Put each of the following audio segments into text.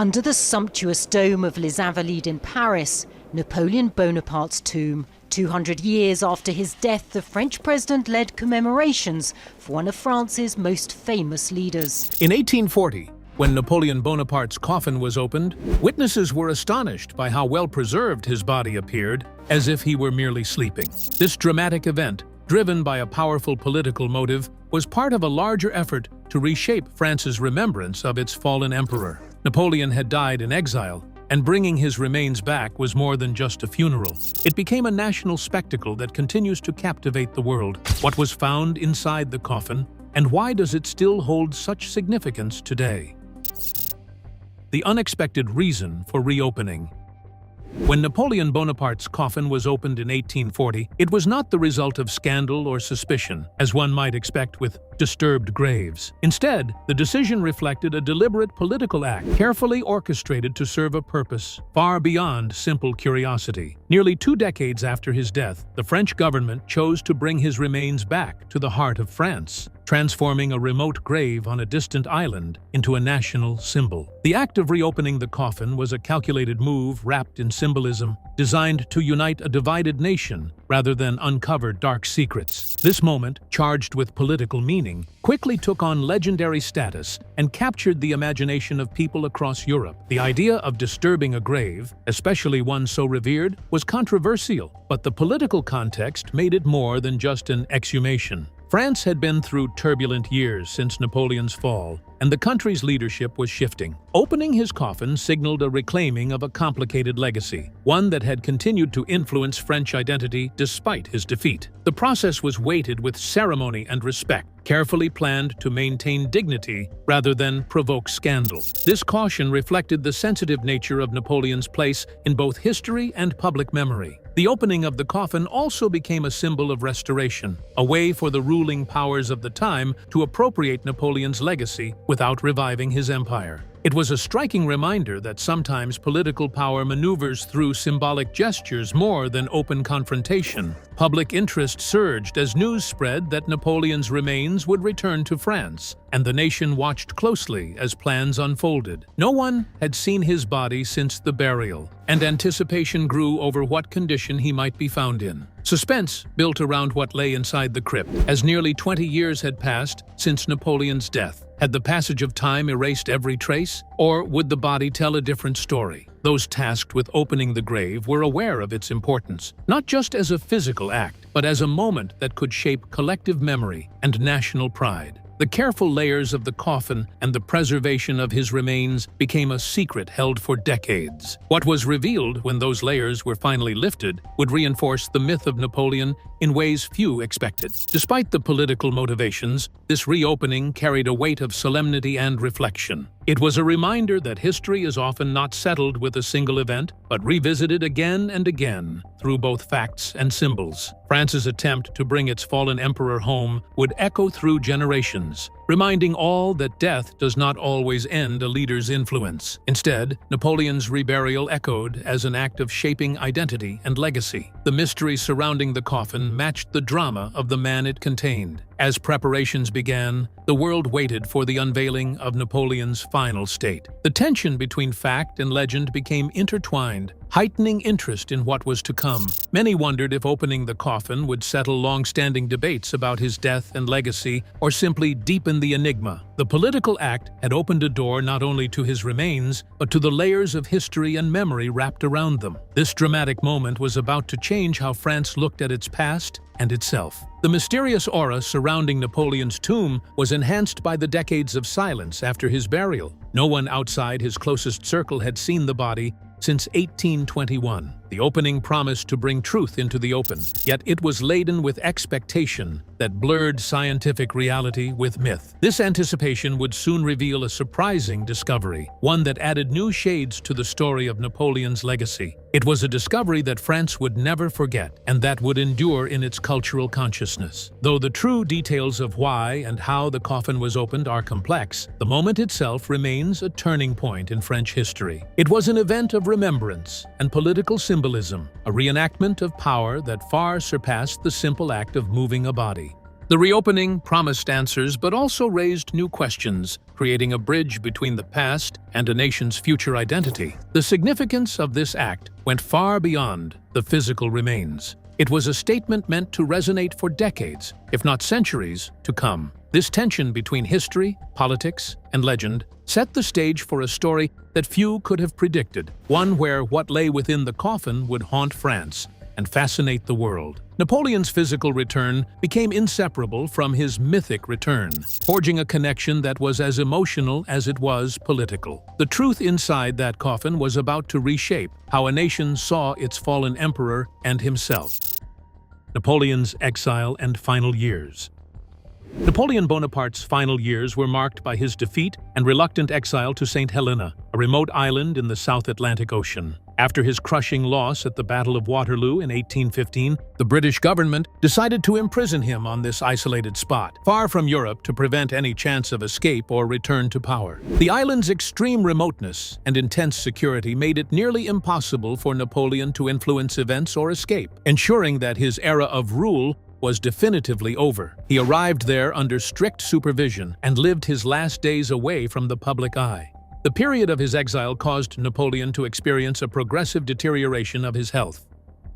Under the sumptuous dome of Les Invalides in Paris, Napoleon Bonaparte's tomb. 200 years after his death, the French president led commemorations for one of France's most famous leaders. In 1840, when Napoleon Bonaparte's coffin was opened, witnesses were astonished by how well preserved his body appeared, as if he were merely sleeping. This dramatic event, driven by a powerful political motive, was part of a larger effort to reshape France's remembrance of its fallen emperor. Napoleon had died in exile, and bringing his remains back was more than just a funeral. It became a national spectacle that continues to captivate the world. What was found inside the coffin, and why does it still hold such significance today? The unexpected reason for reopening. When Napoleon Bonaparte's coffin was opened in 1840, it was not the result of scandal or suspicion, as one might expect with disturbed graves. Instead, the decision reflected a deliberate political act, carefully orchestrated to serve a purpose far beyond simple curiosity. Nearly 2 decades after his death, the French government chose to bring his remains back to the heart of France, transforming a remote grave on a distant island into a national symbol. The act of reopening the coffin was a calculated move wrapped in symbolism, designed to unite a divided nation rather than uncover dark secrets. This moment, charged with political meaning, quickly took on legendary status and captured the imagination of people across Europe. The idea of disturbing a grave, especially one so revered, was controversial, but the political context made it more than just an exhumation. France had been through turbulent years since Napoleon's fall, and the country's leadership was shifting. Opening his coffin signaled a reclaiming of a complicated legacy, one that had continued to influence French identity despite his defeat. The process was weighted with ceremony and respect, carefully planned to maintain dignity rather than provoke scandal. This caution reflected the sensitive nature of Napoleon's place in both history and public memory. The opening of the coffin also became a symbol of restoration, a way for the ruling powers of the time to appropriate Napoleon's legacy without reviving his empire. It was a striking reminder that sometimes political power maneuvers through symbolic gestures more than open confrontation. Public interest surged as news spread that Napoleon's remains would return to France, and the nation watched closely as plans unfolded. No one had seen his body since the burial, and anticipation grew over what condition he might be found in. Suspense built around what lay inside the crypt, as nearly 20 years had passed since Napoleon's death. Had the passage of time erased every trace, or would the body tell a different story? Those tasked with opening the grave were aware of its importance, not just as a physical act, but as a moment that could shape collective memory and national pride. The careful layers of the coffin and the preservation of his remains became a secret held for decades. What was revealed when those layers were finally lifted would reinforce the myth of Napoleon in ways few expected. Despite the political motivations, this reopening carried a weight of solemnity and reflection. It was a reminder that history is often not settled with a single event, but revisited again and again through both facts and symbols. France's attempt to bring its fallen emperor home would echo through generations, reminding all that death does not always end a leader's influence. Instead, Napoleon's reburial echoed as an act of shaping identity and legacy. The mystery surrounding the coffin matched the drama of the man it contained. As preparations began, the world waited for the unveiling of Napoleon's final state. The tension between fact and legend became intertwined, heightening interest in what was to come. Many wondered if opening the coffin would settle long-standing debates about his death and legacy, or simply deepen the enigma. The political act had opened a door not only to his remains, but to the layers of history and memory wrapped around them. This dramatic moment was about to change how France looked at its past and itself. The mysterious aura surrounding Napoleon's tomb was enhanced by the decades of silence after his burial. No one outside his closest circle had seen the body since 1821. The opening promised to bring truth into the open, yet it was laden with expectation that blurred scientific reality with myth. This anticipation would soon reveal a surprising discovery, one that added new shades to the story of Napoleon's legacy. It was a discovery that France would never forget, and that would endure in its cultural consciousness. Though the true details of why and how the coffin was opened are complex, the moment itself remains a turning point in French history. It was an event of remembrance and political symbolism, a reenactment of power that far surpassed the simple act of moving a body. The reopening promised answers but also raised new questions, creating a bridge between the past and a nation's future identity. The significance of this act went far beyond the physical remains. It was a statement meant to resonate for decades, if not centuries, to come. This tension between history, politics, and legend set the stage for a story that few could have predicted, one where what lay within the coffin would haunt France and fascinate the world. Napoleon's physical return became inseparable from his mythic return, forging a connection that was as emotional as it was political. The truth inside that coffin was about to reshape how a nation saw its fallen emperor and himself. Napoleon's exile and final years. Napoleon Bonaparte's final years were marked by his defeat and reluctant exile to St. Helena, a remote island in the South Atlantic Ocean. After his crushing loss at the Battle of Waterloo in 1815, the British government decided to imprison him on this isolated spot, far from Europe, to prevent any chance of escape or return to power. The island's extreme remoteness and intense security made it nearly impossible for Napoleon to influence events or escape, ensuring that his era of rule was definitively over. He arrived there under strict supervision and lived his last days away from the public eye. The period of his exile caused Napoleon to experience a progressive deterioration of his health.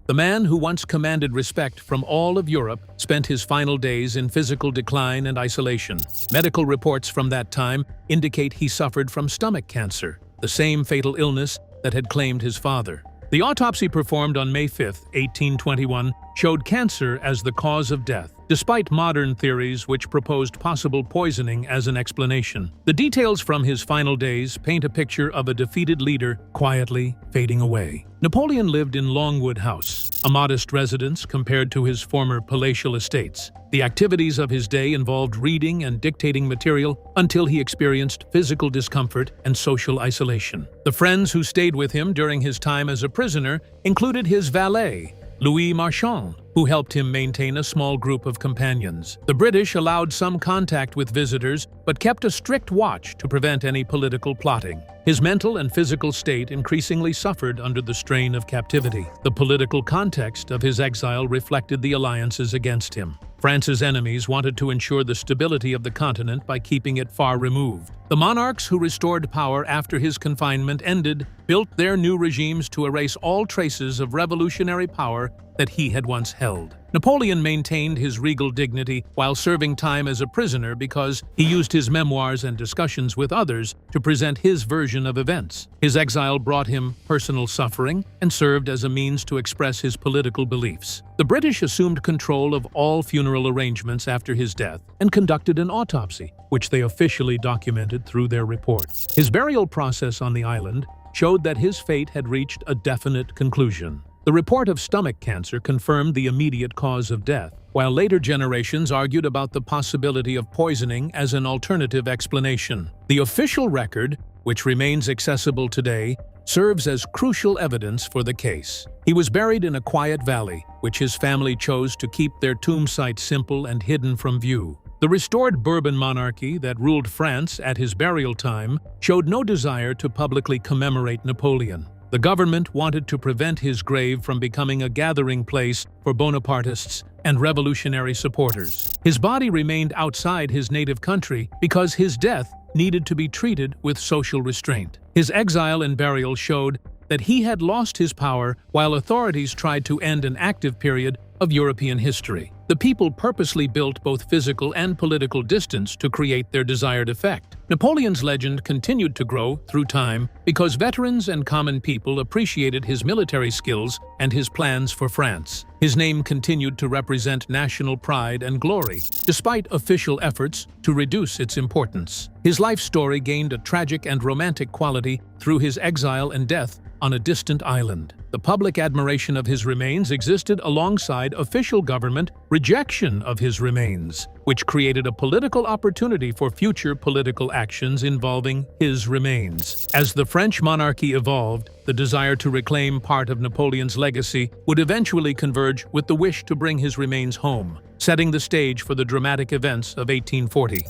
The man who once commanded respect from all of Europe spent his final days in physical decline and isolation. Medical reports from that time indicate he suffered from stomach cancer, the same fatal illness that had claimed his father. The autopsy performed on May 5, 1821, showed cancer as the cause of death, despite modern theories which proposed possible poisoning as an explanation. The details from his final days paint a picture of a defeated leader quietly fading away. Napoleon lived in Longwood House, a modest residence compared to his former palatial estates. The activities of his day involved reading and dictating material until he experienced physical discomfort and social isolation. The friends who stayed with him during his time as a prisoner included his valet, Louis Marchand, who helped him maintain a small group of companions. The British allowed some contact with visitors, but kept a strict watch to prevent any political plotting. His mental and physical state increasingly suffered under the strain of captivity. The political context of his exile reflected the alliances against him. France's enemies wanted to ensure the stability of the continent by keeping it far removed. The monarchs who restored power after his confinement ended built their new regimes to erase all traces of revolutionary power that he had once held. Napoleon maintained his regal dignity while serving time as a prisoner because he used his memoirs and discussions with others to present his version of events. His exile brought him personal suffering and served as a means to express his political beliefs. The British assumed control of all funeral arrangements after his death and conducted an autopsy, which they officially documented through their report. His burial process on the island showed that his fate had reached a definite conclusion. The report of stomach cancer confirmed the immediate cause of death, while later generations argued about the possibility of poisoning as an alternative explanation. The official record, which remains accessible today, serves as crucial evidence for the case. He was buried in a quiet valley, which his family chose to keep their tomb site simple and hidden from view. The restored Bourbon monarchy that ruled France at his burial time showed no desire to publicly commemorate Napoleon. The government wanted to prevent his grave from becoming a gathering place for Bonapartists and revolutionary supporters. His body remained outside his native country because his death needed to be treated with social restraint. His exile and burial showed that he had lost his power while authorities tried to end an active period of European history. The people purposely built both physical and political distance to create their desired effect. Napoleon's legend continued to grow through time because veterans and common people appreciated his military skills and his plans for France. His name continued to represent national pride and glory, despite official efforts to reduce its importance. His life story gained a tragic and romantic quality through his exile and death on a distant island. The public admiration of his remains existed alongside official government rejection of his remains, which created a political opportunity for future political actions involving his remains. As the French monarchy evolved, the desire to reclaim part of Napoleon's legacy would eventually converge with the wish to bring his remains home, setting the stage for the dramatic events of 1840.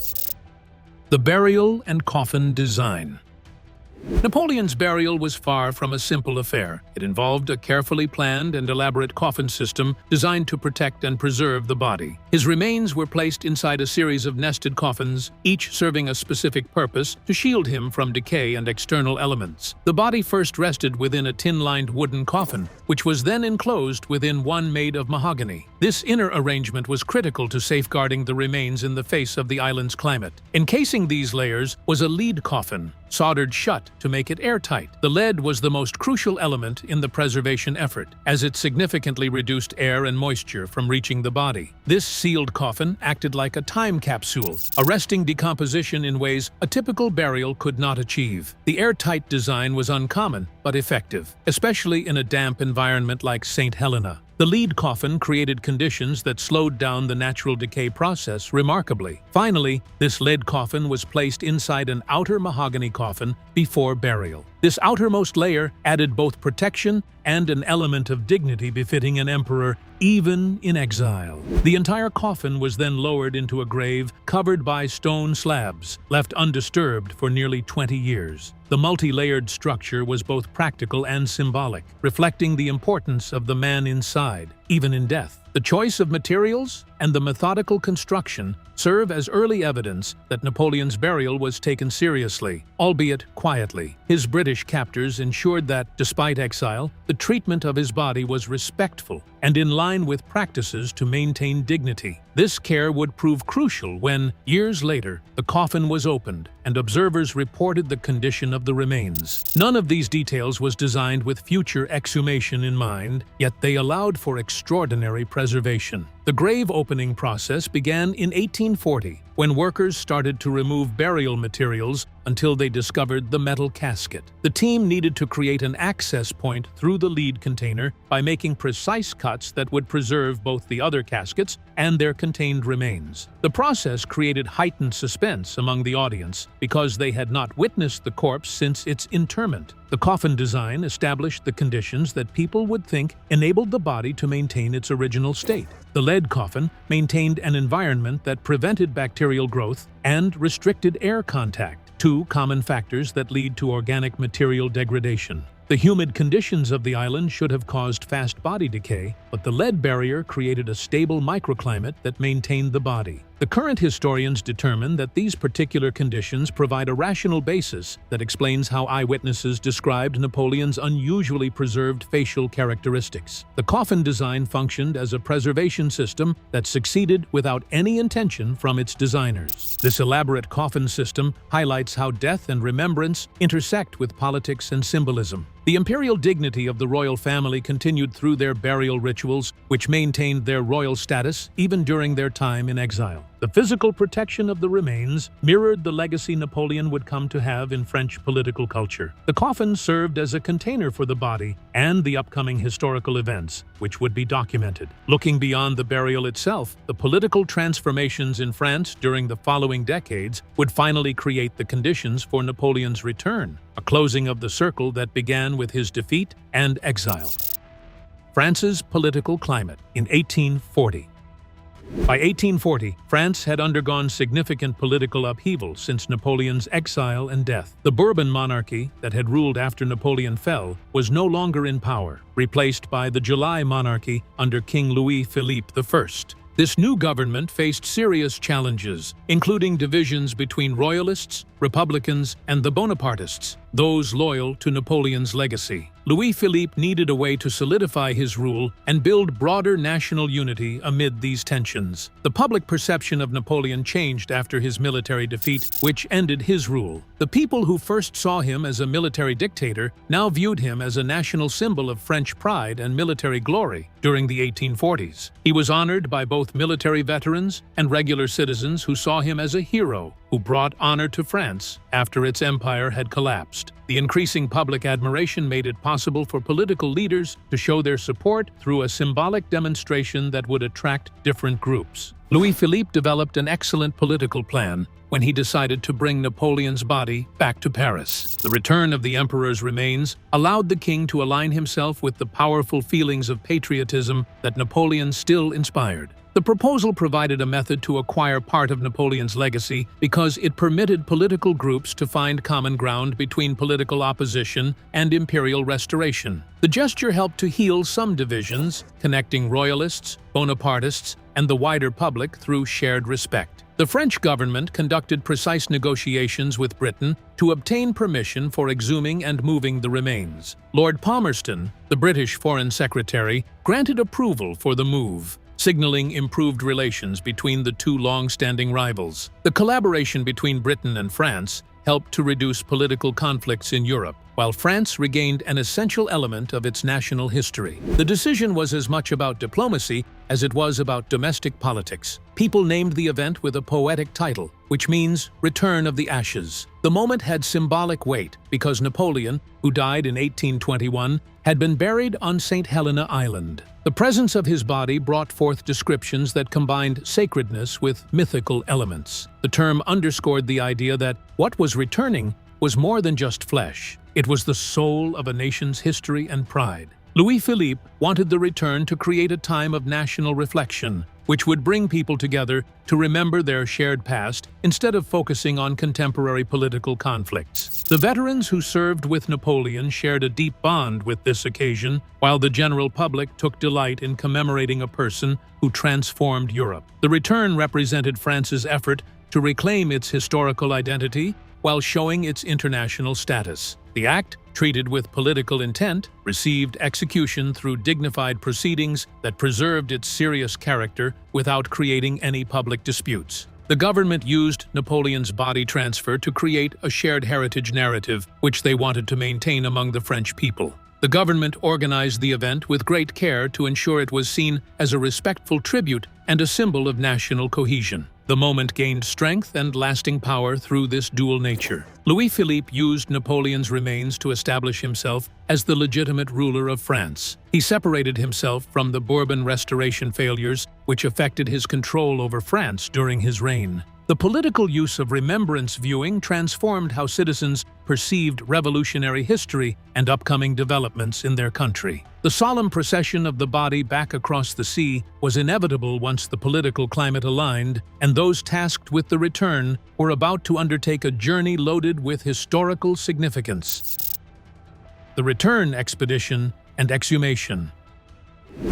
The burial and coffin design. Napoleon's burial was far from a simple affair. It involved a carefully planned and elaborate coffin system designed to protect and preserve the body. His remains were placed inside a series of nested coffins, each serving a specific purpose to shield him from decay and external elements. The body first rested within a tin-lined wooden coffin, which was then enclosed within one made of mahogany. This inner arrangement was critical to safeguarding the remains in the face of the island's climate. Encasing these layers was a lead coffin, soldered shut to make it airtight. The lead was the most crucial element in the preservation effort, as it significantly reduced air and moisture from reaching the body. This sealed coffin acted like a time capsule, arresting decomposition in ways a typical burial could not achieve. The airtight design was uncommon but effective, especially in a damp environment like St. Helena. The lead coffin created conditions that slowed down the natural decay process remarkably. Finally, this lead coffin was placed inside an outer mahogany coffin before burial. This outermost layer added both protection and an element of dignity befitting an emperor, even in exile. The entire coffin was then lowered into a grave covered by stone slabs, left undisturbed for nearly 20 years. The multi-layered structure was both practical and symbolic, reflecting the importance of the man inside, even in death. The choice of materials and the methodical construction serve as early evidence that Napoleon's burial was taken seriously, albeit quietly. His British captors ensured that, despite exile, the treatment of his body was respectful and in line with practices to maintain dignity. This care would prove crucial when, years later, the coffin was opened and observers reported the condition of the remains. None of these details was designed with future exhumation in mind, yet they allowed for extraordinary preservation. The grave opening process began in 1840, when workers started to remove burial materials until they discovered the metal casket. The team needed to create an access point through the lead container by making precise cuts that would preserve both the other caskets and their contained remains. The process created heightened suspense among the audience because they had not witnessed the corpse since its interment. The coffin design established the conditions that people would think enabled the body to maintain its original state. The lead coffin maintained an environment that prevented bacterial growth and restricted air contact, two common factors that lead to organic material degradation. The humid conditions of the island should have caused fast body decay, but the lead barrier created a stable microclimate that maintained the body. The current historians determine that these particular conditions provide a rational basis that explains how eyewitnesses described Napoleon's unusually preserved facial characteristics. The coffin design functioned as a preservation system that succeeded without any intention from its designers. This elaborate coffin system highlights how death and remembrance intersect with politics and symbolism. The imperial dignity of the royal family continued through their burial rituals, which maintained their royal status even during their time in exile. The physical protection of the remains mirrored the legacy Napoleon would come to have in French political culture. The coffin served as a container for the body and the upcoming historical events, which would be documented. Looking beyond the burial itself, the political transformations in France during the following decades would finally create the conditions for Napoleon's return, a closing of the circle that began with his defeat and exile. France's political climate in 1840. By 1840, France had undergone significant political upheaval since Napoleon's exile and death. The Bourbon monarchy that had ruled after Napoleon fell was no longer in power, replaced by the July monarchy under King Louis-Philippe I. This new government faced serious challenges, including divisions between royalists, republicans, and the Bonapartists, those loyal to Napoleon's legacy. Louis-Philippe needed a way to solidify his rule and build broader national unity amid these tensions. The public perception of Napoleon changed after his military defeat, which ended his rule. The people who first saw him as a military dictator now viewed him as a national symbol of French pride and military glory during the 1840s. He was honored by both military veterans and regular citizens who saw him as a hero who brought honor to France after its empire had collapsed. The increasing public admiration made it possible for political leaders to show their support through a symbolic demonstration that would attract different groups. Louis-Philippe developed an excellent political plan when he decided to bring Napoleon's body back to Paris. The return of the emperor's remains allowed the king to align himself with the powerful feelings of patriotism that Napoleon still inspired. The proposal provided a method to acquire part of Napoleon's legacy because it permitted political groups to find common ground between political opposition and imperial restoration. The gesture helped to heal some divisions, connecting royalists, Bonapartists, and the wider public through shared respect. The French government conducted precise negotiations with Britain to obtain permission for exhuming and moving the remains. Lord Palmerston, the British Foreign Secretary, granted approval for the move, signaling improved relations between the two long-standing rivals. The collaboration between Britain and France helped to reduce political conflicts in Europe, while France regained an essential element of its national history. The decision was as much about diplomacy as it was about domestic politics. People named the event with a poetic title, which means Return of the Ashes. The moment had symbolic weight because Napoleon, who died in 1821, had been buried on St. Helena Island. The presence of his body brought forth descriptions that combined sacredness with mythical elements. The term underscored the idea that what was returning was more than just flesh. It was the soul of a nation's history and pride. Louis-Philippe wanted the return to create a time of national reflection, which would bring people together to remember their shared past instead of focusing on contemporary political conflicts. The veterans who served with Napoleon shared a deep bond with this occasion, while the general public took delight in commemorating a person who transformed Europe. The return represented France's effort to reclaim its historical identity while showing its international status. The act, treated with political intent, received execution through dignified proceedings that preserved its serious character without creating any public disputes. The government used Napoleon's body transfer to create a shared heritage narrative, which they wanted to maintain among the French people. The government organized the event with great care to ensure it was seen as a respectful tribute and a symbol of national cohesion. The moment gained strength and lasting power through this dual nature. Louis-Philippe used Napoleon's remains to establish himself as the legitimate ruler of France. He separated himself from the Bourbon Restoration failures, which affected his control over France during his reign. The political use of remembrance viewing transformed how citizens perceived revolutionary history and upcoming developments in their country. The solemn procession of the body back across the sea was inevitable once the political climate aligned, and those tasked with the return were about to undertake a journey loaded with historical significance. The Return Expedition and Exhumation.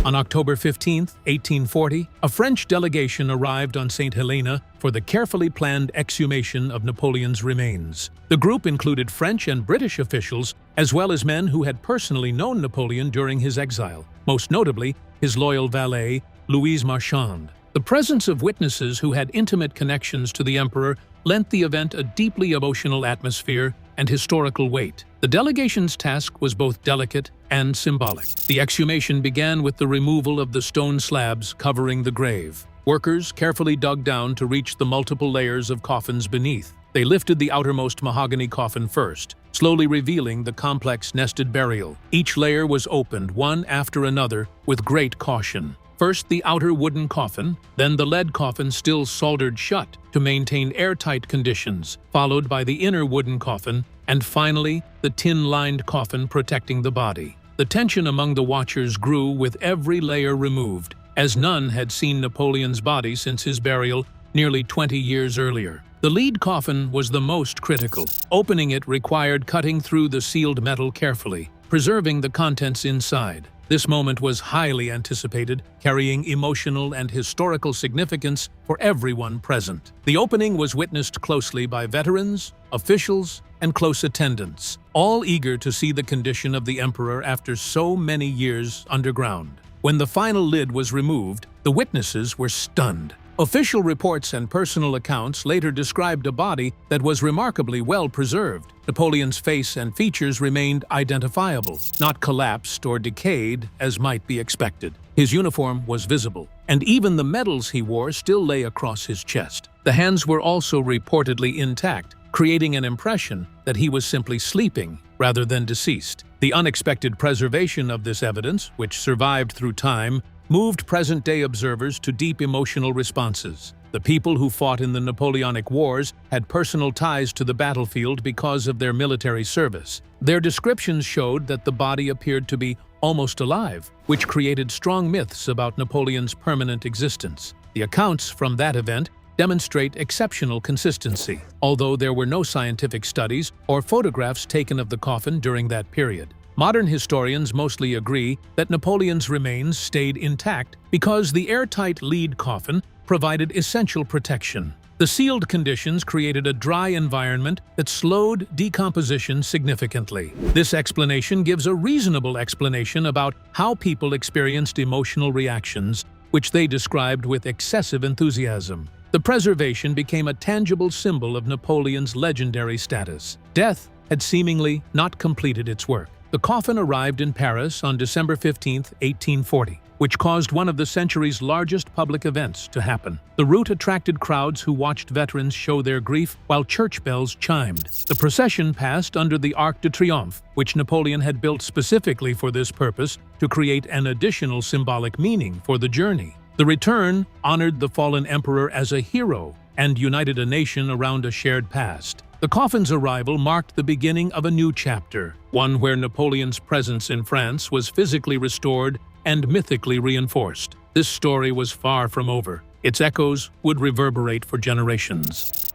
On October 15, 1840, a French delegation arrived on St. Helena for the carefully planned exhumation of Napoleon's remains. The group included French and British officials, as well as men who had personally known Napoleon during his exile, most notably his loyal valet, Louise Marchand. The presence of witnesses who had intimate connections to the emperor lent the event a deeply emotional atmosphere and historical weight. The delegation's task was both delicate and symbolic. The exhumation began with the removal of the stone slabs covering the grave. Workers carefully dug down to reach the multiple layers of coffins beneath. They lifted the outermost mahogany coffin first, slowly revealing the complex nested burial. Each layer was opened one after another with great caution. First the outer wooden coffin, then the lead coffin still soldered shut to maintain airtight conditions, followed by the inner wooden coffin, and finally the tin-lined coffin protecting the body. The tension among the watchers grew with every layer removed, as none had seen Napoleon's body since his burial nearly 20 years earlier. The lead coffin was the most critical. Opening it required cutting through the sealed metal carefully, preserving the contents inside. This moment was highly anticipated, carrying emotional and historical significance for everyone present. The opening was witnessed closely by veterans, officials, and close attendants, all eager to see the condition of the emperor after so many years underground. When the final lid was removed, the witnesses were stunned. Official reports and personal accounts later described a body that was remarkably well preserved. Napoleon's face and features remained identifiable, not collapsed or decayed as might be expected. His uniform was visible, and even the medals he wore still lay across his chest. The hands were also reportedly intact, creating an impression that he was simply sleeping rather than deceased. The unexpected preservation of this evidence, which survived through time, moved present-day observers to deep emotional responses. The people who fought in the Napoleonic Wars had personal ties to the battlefield because of their military service. Their descriptions showed that the body appeared to be almost alive, which created strong myths about Napoleon's permanent existence. The accounts from that event demonstrate exceptional consistency, although there were no scientific studies or photographs taken of the coffin during that period. Modern historians mostly agree that Napoleon's remains stayed intact because the airtight lead coffin provided essential protection. The sealed conditions created a dry environment that slowed decomposition significantly. This explanation gives a reasonable explanation about how people experienced emotional reactions, which they described with excessive enthusiasm. The preservation became a tangible symbol of Napoleon's legendary status. Death had seemingly not completed its work. The coffin arrived in Paris on December 15, 1840, which caused one of the century's largest public events to happen. The route attracted crowds who watched veterans show their grief while church bells chimed. The procession passed under the Arc de Triomphe, which Napoleon had built specifically for this purpose to create an additional symbolic meaning for the journey. The return honored the fallen emperor as a hero and united a nation around a shared past. The coffin's arrival marked the beginning of a new chapter, one where Napoleon's presence in France was physically restored and mythically reinforced. This story was far from over. Its echoes would reverberate for generations.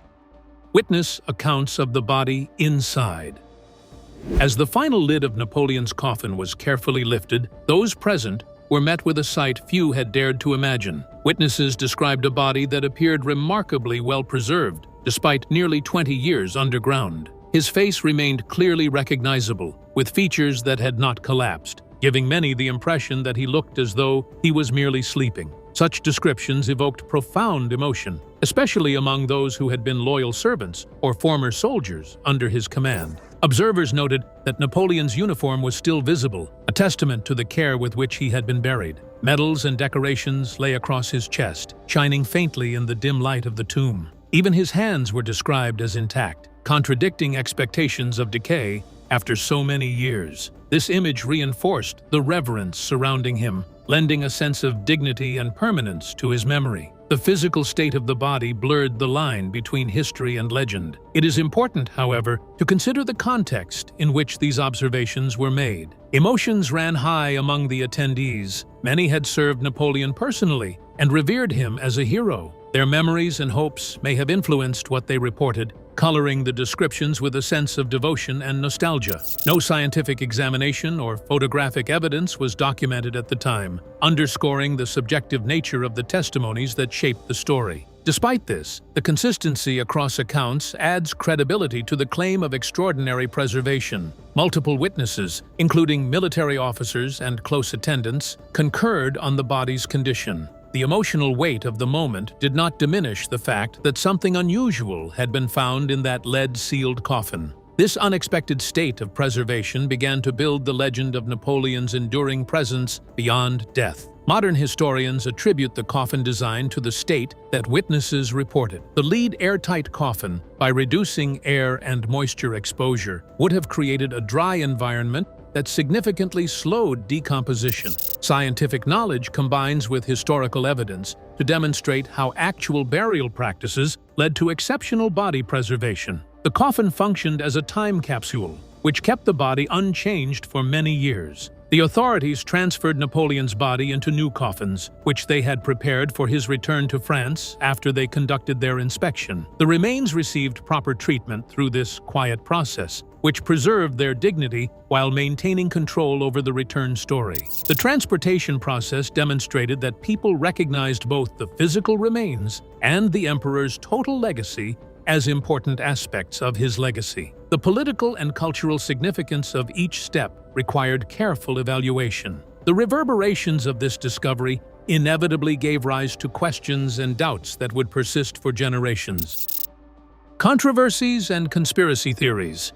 Witness accounts of the body inside. As the final lid of Napoleon's coffin was carefully lifted, those present were met with a sight few had dared to imagine. Witnesses described a body that appeared remarkably well preserved, despite nearly 20 years underground. His face remained clearly recognizable, with features that had not collapsed, giving many the impression that he looked as though he was merely sleeping. Such descriptions evoked profound emotion, especially among those who had been loyal servants or former soldiers under his command. Observers noted that Napoleon's uniform was still visible, a testament to the care with which he had been buried. Medals and decorations lay across his chest, shining faintly in the dim light of the tomb. Even his hands were described as intact, contradicting expectations of decay after so many years. This image reinforced the reverence surrounding him, lending a sense of dignity and permanence to his memory. The physical state of the body blurred the line between history and legend. It is important, however, to consider the context in which these observations were made. Emotions ran high among the attendees. Many had served Napoleon personally and revered him as a hero. Their memories and hopes may have influenced what they reported, coloring the descriptions with a sense of devotion and nostalgia. No scientific examination or photographic evidence was documented at the time, underscoring the subjective nature of the testimonies that shaped the story. Despite this, the consistency across accounts adds credibility to the claim of extraordinary preservation. Multiple witnesses, including military officers and close attendants, concurred on the body's condition. The emotional weight of the moment did not diminish the fact that something unusual had been found in that lead-sealed coffin. This unexpected state of preservation began to build the legend of Napoleon's enduring presence beyond death. Modern historians attribute the coffin design to the state that witnesses reported. The lead airtight coffin, by reducing air and moisture exposure, would have created a dry environment that significantly slowed decomposition. Scientific knowledge combines with historical evidence to demonstrate how actual burial practices led to exceptional body preservation. The coffin functioned as a time capsule, which kept the body unchanged for many years. The authorities transferred Napoleon's body into new coffins, which they had prepared for his return to France after they conducted their inspection. The remains received proper treatment through this quiet process, which preserved their dignity while maintaining control over the return story. The transportation process demonstrated that people recognized both the physical remains and the emperor's total legacy as important aspects of his legacy. The political and cultural significance of each step required careful evaluation. The reverberations of this discovery inevitably gave rise to questions and doubts that would persist for generations. Controversies and conspiracy theories.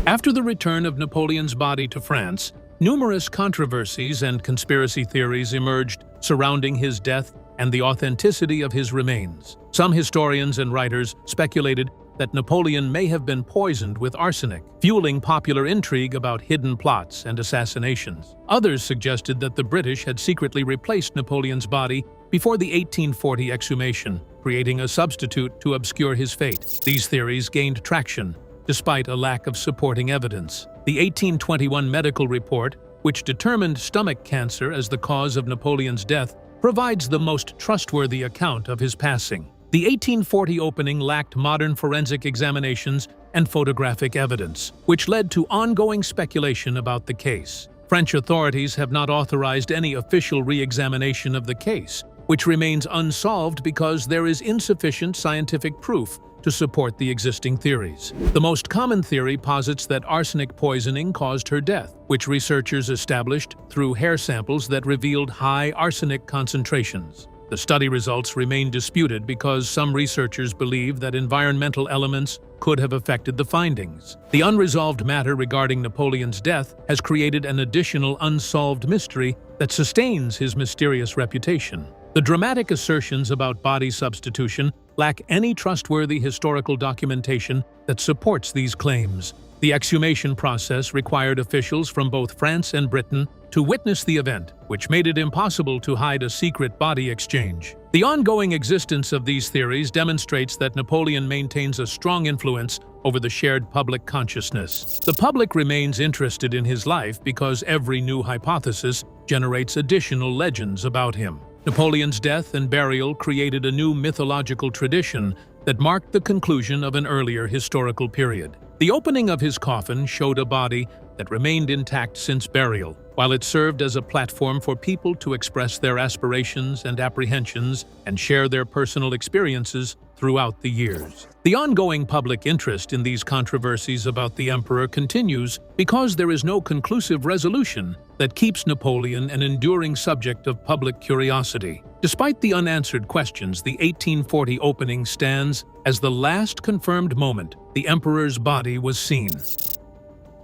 After the return of Napoleon's body to France, numerous controversies and conspiracy theories emerged surrounding his death and the authenticity of his remains. Some historians and writers speculated that Napoleon may have been poisoned with arsenic, fueling popular intrigue about hidden plots and assassinations. Others suggested that the British had secretly replaced Napoleon's body before the 1840 exhumation, creating a substitute to obscure his fate. These theories gained traction, despite a lack of supporting evidence. The 1821 medical report, which determined stomach cancer as the cause of Napoleon's death, provides the most trustworthy account of his passing. The 1840 opening lacked modern forensic examinations and photographic evidence, which led to ongoing speculation about the case. French authorities have not authorized any official re-examination of the case, which remains unsolved because there is insufficient scientific proof to support the existing theories. The most common theory posits that arsenic poisoning caused her death, which researchers established through hair samples that revealed high arsenic concentrations. The study results remain disputed because some researchers believe that environmental elements could have affected the findings. The unresolved matter regarding Napoleon's death has created an additional unsolved mystery that sustains his mysterious reputation. The dramatic assertions about body substitution lack any trustworthy historical documentation that supports these claims. The exhumation process required officials from both France and Britain to witness the event, which made it impossible to hide a secret body exchange. The ongoing existence of these theories demonstrates that Napoleon maintains a strong influence over the shared public consciousness. The public remains interested in his life because every new hypothesis generates additional legends about him. Napoleon's death and burial created a new mythological tradition that marked the conclusion of an earlier historical period. The opening of his coffin showed a body that remained intact since burial, while it served as a platform for people to express their aspirations and apprehensions and share their personal experiences throughout the years. The ongoing public interest in these controversies about the emperor continues because there is no conclusive resolution that keeps Napoleon an enduring subject of public curiosity. Despite the unanswered questions, the 1840 opening stands as the last confirmed moment the emperor's body was seen.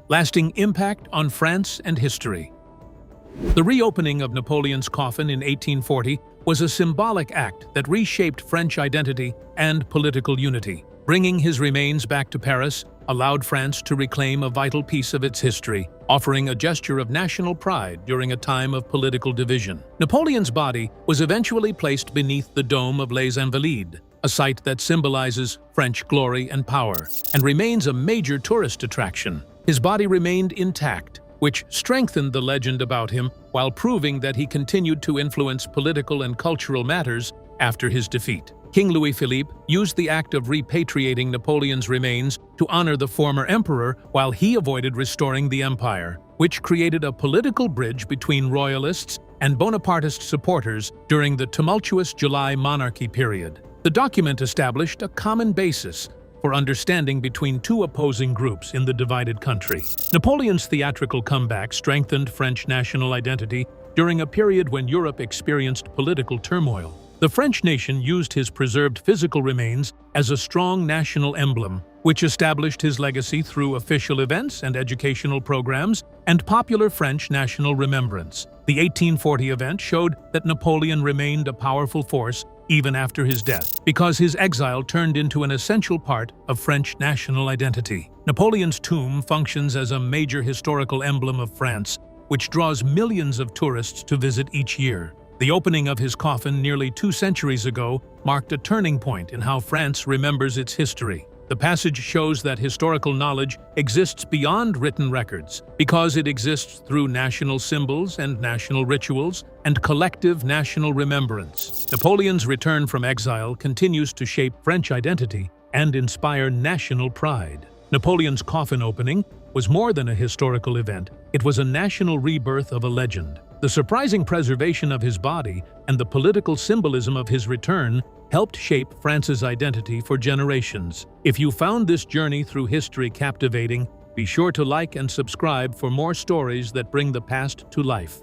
Lasting impact on France and history. The reopening of Napoleon's coffin in 1840 was a symbolic act that reshaped French identity and political unity. Bringing his remains back to Paris allowed France to reclaim a vital piece of its history, offering a gesture of national pride during a time of political division. Napoleon's body was eventually placed beneath the dome of Les Invalides, a site that symbolizes French glory and power, and remains a major tourist attraction. His body remained intact, which strengthened the legend about him while proving that he continued to influence political and cultural matters after his defeat. King Louis-Philippe used the act of repatriating Napoleon's remains to honor the former emperor while he avoided restoring the empire, which created a political bridge between royalists and Bonapartist supporters during the tumultuous July monarchy period. The document established a common basis for understanding between two opposing groups in the divided country. Napoleon's theatrical comeback strengthened French national identity during a period when Europe experienced political turmoil. The French nation used his preserved physical remains as a strong national emblem, which established his legacy through official events and educational programs and popular French national remembrance. The 1840 event showed that Napoleon remained a powerful force even after his death, because his exile turned into an essential part of French national identity. Napoleon's tomb functions as a major historical emblem of France, which draws millions of tourists to visit each year. The opening of his coffin nearly 2 centuries ago marked a turning point in how France remembers its history. The passage shows that historical knowledge exists beyond written records because it exists through national symbols and national rituals and collective national remembrance. Napoleon's return from exile continues to shape French identity and inspire national pride. Napoleon's coffin opening was more than a historical event. It was a national rebirth of a legend. The surprising preservation of his body and the political symbolism of his return helped shape France's identity for generations. If you found this journey through history captivating, be sure to like and subscribe for more stories that bring the past to life.